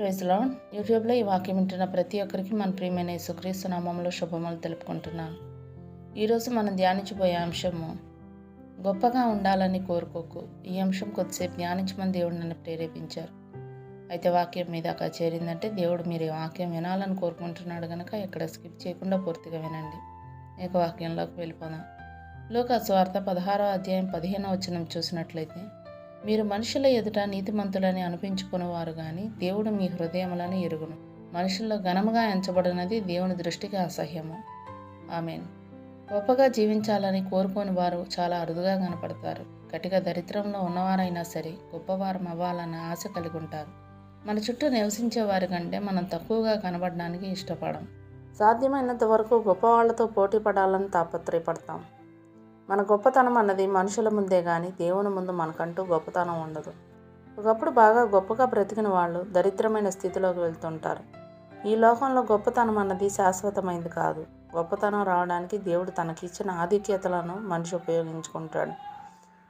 Praise lord. యూట్యూబ్లో ఈ వాక్యం వింటున్న ప్రతి ఒక్కరికి మన ప్రియమైన యేసుక్రీస్తు నామములో శుభములు తెలుపుకుంటున్నాను. ఈరోజు మనం ధ్యానించబోయే అంశము గొప్పగా ఉండాలని కోరుకోకు. ఈ అంశం కొద్దిసేపు ధ్యానించమని దేవుడు నన్ను ప్రేరేపించారు. అయితే వాక్యం మీ దాకా చేరిందంటే దేవుడు మీరు ఈ వాక్యం వినాలని కోరుకుంటున్నాడు కనుక ఎక్కడ స్కిప్ చేయకుండా పూర్తిగా వినండి. ఇక వాక్యంలోకి వెళ్ళిపోదాం. లూకా సువార్త 16వ అధ్యాయం 15వ వచనం చూసినట్లయితే, మీరు మనుషుల ఎదుట నీతిమంతులని అనిపించుకునేవారు గాని దేవుడు మీ హృదయములను ఎరుగును. మనుషుల్లో ఘనముగా ఎంచబడినది దేవుని దృష్టికి అసహ్యము. ఆమేన్. గొప్పగా జీవించాలని కోరుకోని వారు చాలా అరుదుగా కనపడతారు. కటిక దరిద్రంలో ఉన్నవారైనా సరే గొప్పవారం అవ్వాలన్న ఆశ కలిగి ఉంటారు. మన చుట్టూ నివసించే వారి కంటే మనం తక్కువగా కనబడడానికి ఇష్టపడం. సాధ్యమైనంత వరకు గొప్పవాళ్లతో పోటీ పడాలని తాపత్రయపడతాం. మన గొప్పతనం అన్నది మనుషుల ముందే కానీ దేవుని ముందు మనకంటూ గొప్పతనం ఉండదు. ఒకప్పుడు బాగా గొప్పగా బ్రతికిన వాళ్ళు దరిద్రమైన స్థితిలోకి వెళ్తుంటారు. ఈ లోకంలో గొప్పతనం అన్నది శాశ్వతమైంది కాదు. గొప్పతనం రావడానికి దేవుడు తనకిచ్చిన ఆధిక్యతలను మనిషి ఉపయోగించుకుంటాడు.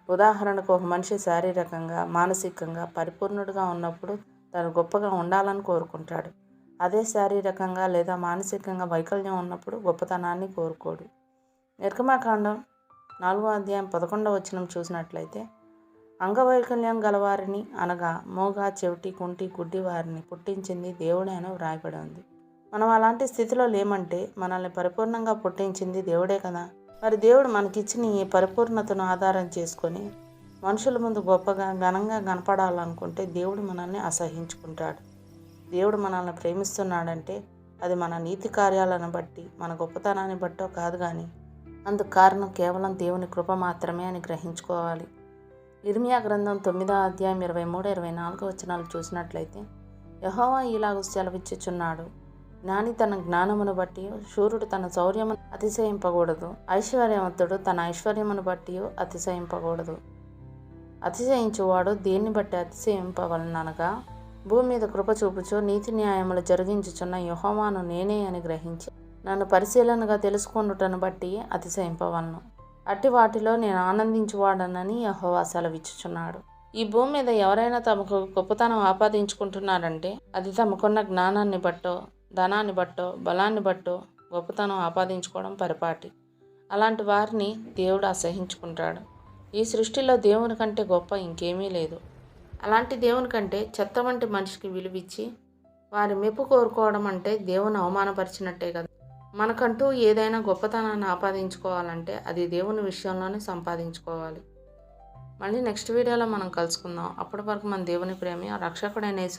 ఉదాహరణకు, ఒక మనిషి శారీరకంగా మానసికంగా పరిపూర్ణుడిగా ఉన్నప్పుడు తను గొప్పగా ఉండాలని కోరుకుంటాడు. అదే శారీరకంగా లేదా మానసికంగా వైకల్యం ఉన్నప్పుడు గొప్పతనాన్ని కోరుకోడు. నిర్గమకాండం 4వ అధ్యాయం 11వ వచనం చూసినట్లయితే, అంగవైకల్యం గలవారిని అనగా మోగ, చెవిటి, కుంటి, గుడ్డి వారిని పుట్టించింది దేవుడే అని వ్రాయబడి ఉంది. మనం అలాంటి స్థితిలో లేమంటే మనల్ని పరిపూర్ణంగా పుట్టించింది దేవుడే కదా. మరి దేవుడు మనకిచ్చిన ఈ పరిపూర్ణతను ఆధారం చేసుకొని మనుషుల ముందు గొప్పగా ఘనంగా కనపడాలనుకుంటే దేవుడు మనల్ని అసహించుకుంటాడు. దేవుడు మనల్ని ప్రేమిస్తున్నాడంటే అది మన నీతి కార్యాలను బట్టి, మన గొప్పతనాన్ని బట్టో కాదు కానీ అందుకు కారణం కేవలం దేవుని కృప మాత్రమే అని గ్రహించుకోవాలి. ఇర్మియా గ్రంథం 9వ అధ్యాయం 23-24 వచనాలు చూసినట్లయితే, యెహోవా ఇలాగు సెలవిచ్చుచున్నాడు, జ్ఞాని తన జ్ఞానమును బట్టి, శూరుడు తన శౌర్యమును అతిశయింపకూడదు, ఐశ్వర్యవంతుడు తన ఐశ్వర్యమును బట్టి అతిశయింపకూడదు. అతిశయించువాడు దేన్ని బట్టి అతిశయింపవలనగా, భూమి మీద కృప చూపుచు నీతి న్యాయములు జరిగించుచున్న యెహోవాను నేనే అని గ్రహించి నన్ను పరిశీలనగా తెలుసుకొనుటను బట్టి అతిశయింపవలను. అట్టి వాటిలో నేను ఆనందించువాడనని యెహోవా సెలవిచ్చుచున్నాడు. ఈ భూమి మీద ఎవరైనా తమకు గొప్పతనం ఆపాదించుకుంటున్నారంటే అది తమకున్న జ్ఞానాన్ని బట్టో, ధనాన్ని బట్టో, బలాన్ని బట్టో గొప్పతనం ఆపాదించుకోవడం పరిపాటి. అలాంటి వారిని దేవుడు అసహించుకుంటాడు. ఈ సృష్టిలో దేవుని కంటే గొప్ప ఇంకేమీ లేదు. అలాంటి దేవుని కంటే చెత్త వంటి మనిషికి విలువిచ్చి వారి మెప్పు కోరుకోవడం అంటే దేవుని అవమానపరిచినట్టే కదా. మనకంటూ ఏదైనా గొప్పతనాన్ని ఆపాదించుకోవాలంటే అది దేవుని విషయంలోనే సంపాదించుకోవాలి. మళ్ళీ నెక్స్ట్ వీడియోలో మనం కలుసుకుందాం. అప్పటి వరకు మన దేవుని ప్రేమ రక్షకుడైన